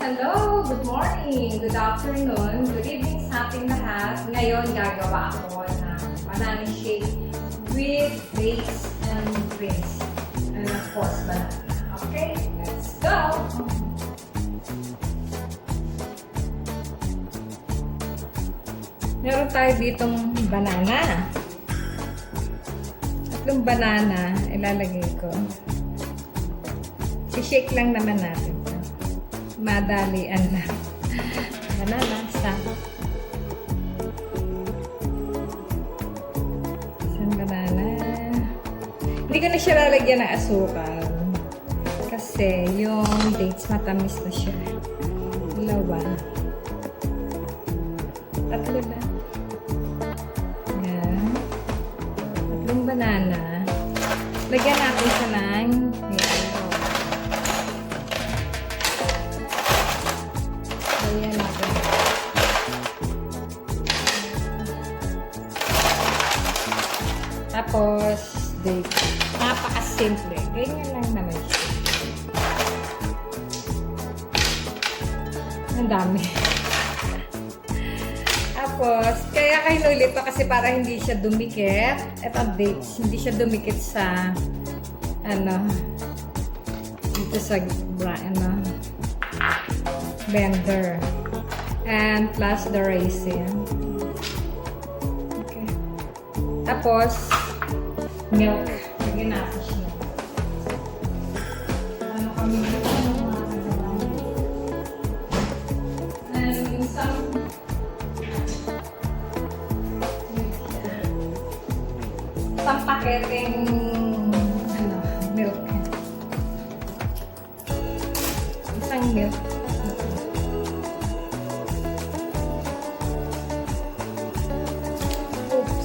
Hello! Good morning! Good afternoon! Good evening sa ating lahat. Ngayon, gagawa ako ng banana shake with dates and greens. And of course, banana. Okay, let's go! Meron tayo ditong banana. Tatlong banana, ilalagay ko. I-shake lang naman natin. Madalian na. Banana, isang banana. Hindi ko na siya lalagyan ng asukal. Kasi yung dates matamis na siya. Dalawa. Tatlo na. Yan. Tatlong banana. Lagyan natin siya ng yellow. Lagyan natin. Tapos, date. Napaka-simple. Ganyan lang naman siya. Ang dami. Tapos, kaya kinulit pa kasi para hindi siya dumikit. Ito dates, hindi siya dumikit sa dito sa blender. And plus the raisin. Okay. Tapos, milk. Lagyan natin siya. Ano kami dito? And some paketeng milk. Isang milk. Oops.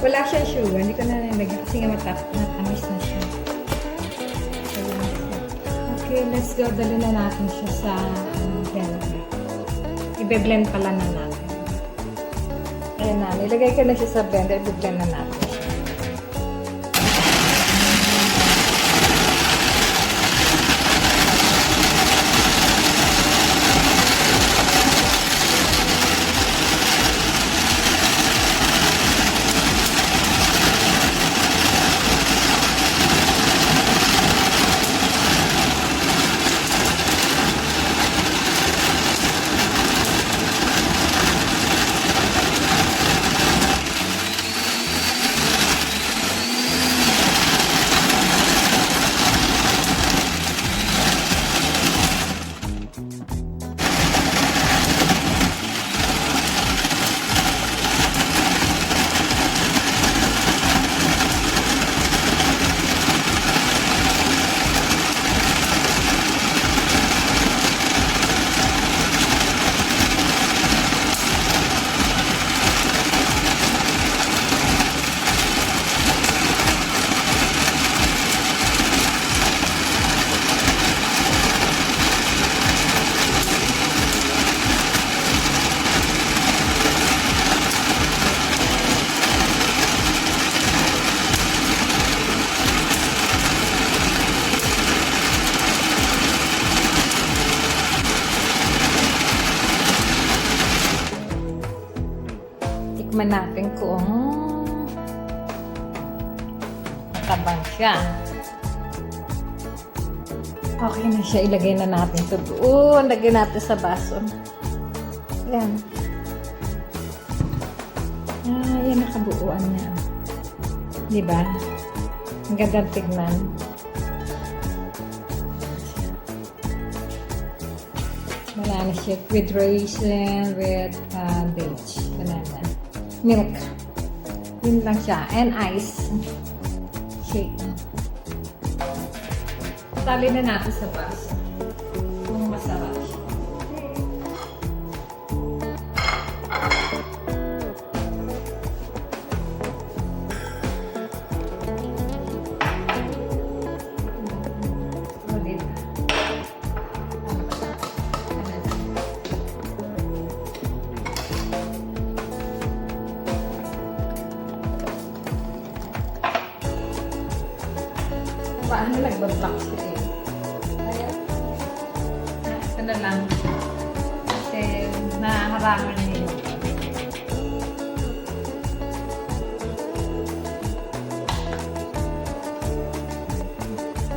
Wala siyang sugar. Hindi ko na nalagyan kasi nga matamis na siya. Okay, let's go. Dali na natin siya sa blender. I-blend pala na natin. Ayan na. Nilagay ko na siya sa blender. I-blend na natin siya. Tikman natin kung matabang siya. Okay na siya. Ilagay na natin ito doon. Lagay natin sa baso. Ayan. Ayan, nakabuuan niya. Diba? Ang gandang tignan. Banana shake with raisin, with dates. Banana. Milk. Yun lang siya. And ice. Shake. Tali na natin sa baso. Kung masarap siya. paano nag-block siya eh. Ayan. Ito na lang. Kasi naharangan niya yun.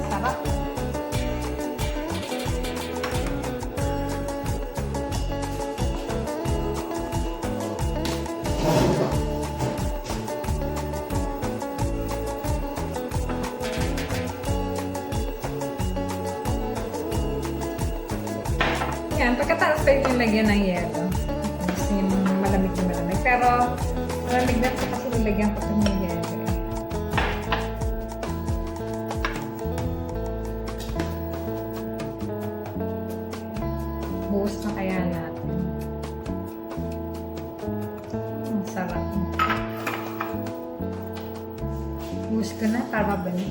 Sarap. Yan, pagkatapos pa yung lagyan ng yelo. Gusto yung malamig na malamig. Pero, malamig na ito kasi nilagyan ko ito ng yelo. Buhos na kaya natin. Ang sarap. Buhos ko na para mabalik.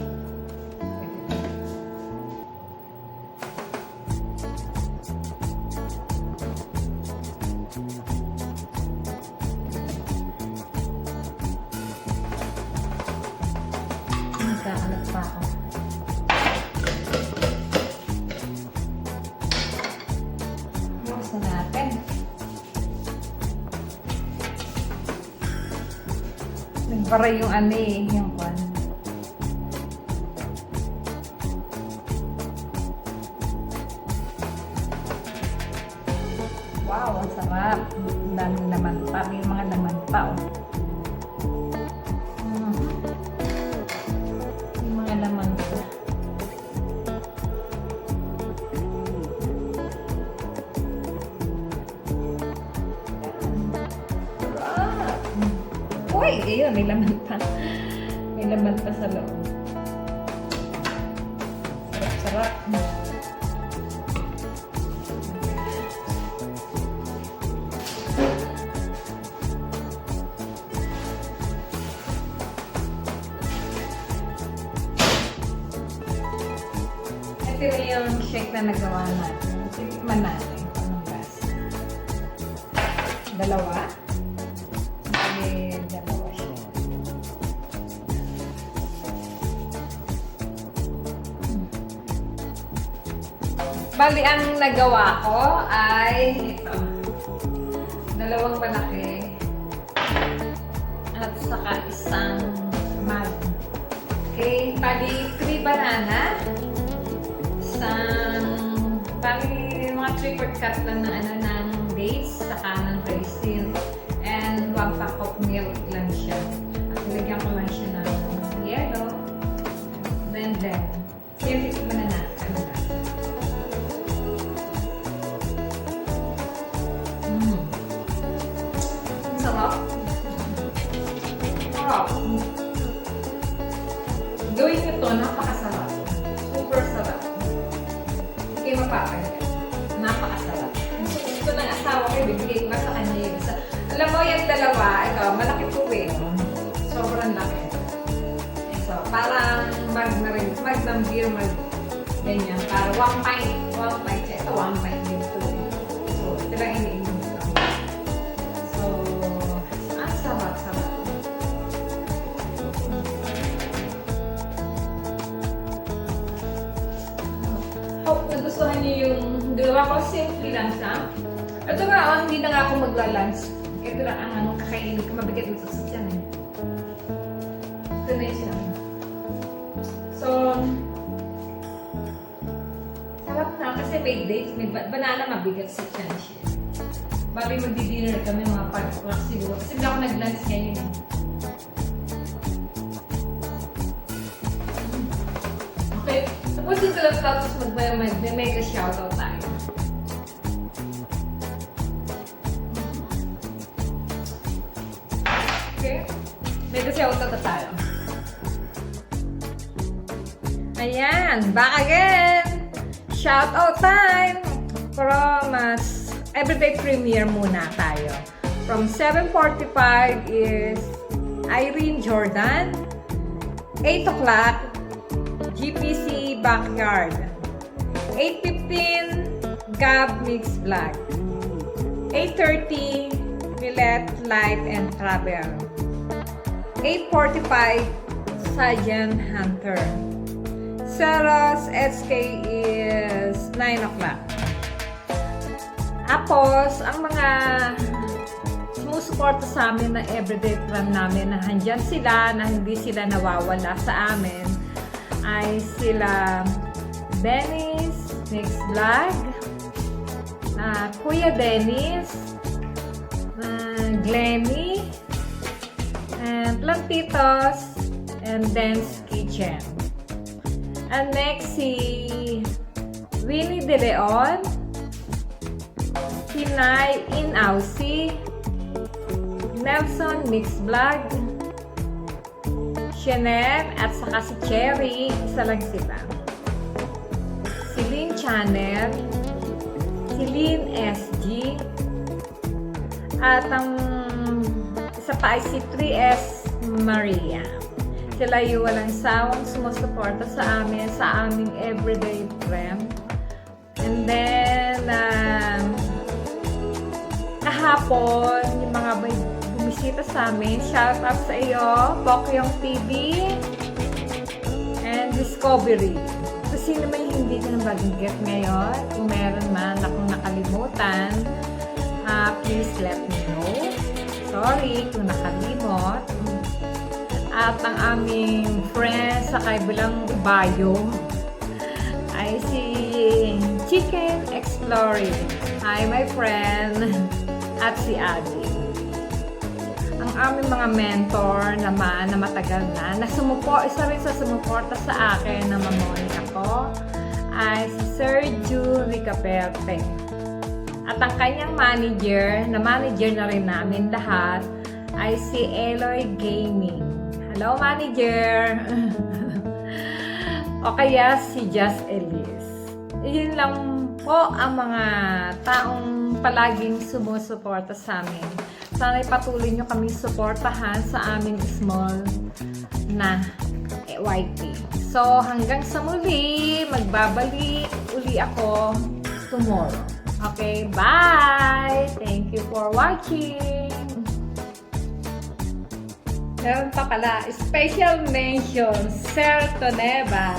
Nagkakalat pa ako. Bukas na natin. Nagbara yung ano eh, yung kwan. Wow, ang sarap. Ang daming laman pa. May mga laman pa oh. Laman ko. Uy, ayun, may laman pa. May laman pa sa loob. Sarap-sarap. Ito yung shake na nagawa natin. Titikman natin kung anong lasa. Dalawa. May dalawa siya. Bali, ang nagawa ko ay ito. Dalawang malaki. At saka isang mag. Okay, bali 3 banana. Bali, mga 3/4 cup lang ng ano ng dates, saka ng raisin, and 1 pack of milk lang siya. At nilagyan ko lang siya ng yellow, then yung titikman na natin. Sarap. Sarap. Gawin nyo ito, napakasarap. Super sarap. Hindi kayo mapapagod. Napakasarap. Gusto ng asawa ko, bibigay ko sa kanya yun. Alam mo, yung dalawa, ito, malaki po eh. Sobrang laki. So, parang mag na rin, mag ng beer, mag ganyan. Para 1 pint. 1 pint. Ito, 1 pint din ito. So, ito lang iniinom ko. So, ang sarap-sarap. Hope nagustuhan niyo yung gawa ko. Simple lang siya. Ito nga, hindi na nga ako magla-lunch. Ito lang ang kakainin ko. Mabigat ito sa tiyan eh. Ito na siya. So, sarap na kasi may dates. May banana mabigat sa tiyan siya. Bali magdi-dinner kami mga pag-work siguro. Kasi hindi ako nag-lunch ngayon eh. Okay. Tapusin ko lang tapos mag-mega shoutout tayo. Okay? Mega shoutout na tayo. Ayan! Back again! Shoutout time! From Everyday Premiere muna tayo. From 7:45 is Irene Jordan. 8 o'clock, GPC Backyard. 8:15, Gab Mix Vlog. 8:30, Millet Light and Travel. 8:45, Sergeant Hunter. Seros SK is 9 o'clock. Tapos, ang mga sumusuporta sa amin na everyday plan namin na handyan sila, na hindi sila nawawala sa amin, ay sila Dennis, Mix Vlog, Kuya Dennis, Glenny, and Plantitos, and Dance Kitchen. And next, si Winnie De Leon, Pinay Inausi, Nelson Mix Vlog, Shanette, at saka si Cherry, isa lang sila. Si Lynn Channel, si Lynn SG, at ang isa pa ay si 3S Maria. Sila yung walang sawang sumusuporta sa amin, sa aming everyday friend. And then, kahapon, yung mga bumisita sa amin, shout out sa iyo, Pokyong TV, and Discovery. So, sino may hindi ka na bagong get ngayon? Kung meron man akong nakalimutan, please let me know. Sorry kung nakalimot. At ang aming friend sa kabilang bayo ay si Chicken Exploring. Hi, my friend. At si Adi. Ang aming mga mentor naman na matagal na isa rin sa sumuporta sa akin na mamonik ako ay si Sir Ju Ricaperte. At ang kanyang manager, na manager na rin namin lahat, ay si Eloy Gaming. Hello, manager! O kaya si Just Elise. Yun lang po ang mga taong palaging sumusuporta sa amin. Sana'y patuloy nyo kami suportahan sa aming small na YT. So, hanggang sa muli, magbabalik uli ako tomorrow. Okay, bye! Thank you for watching! Meron pa pala, special mention, Sir Toneva.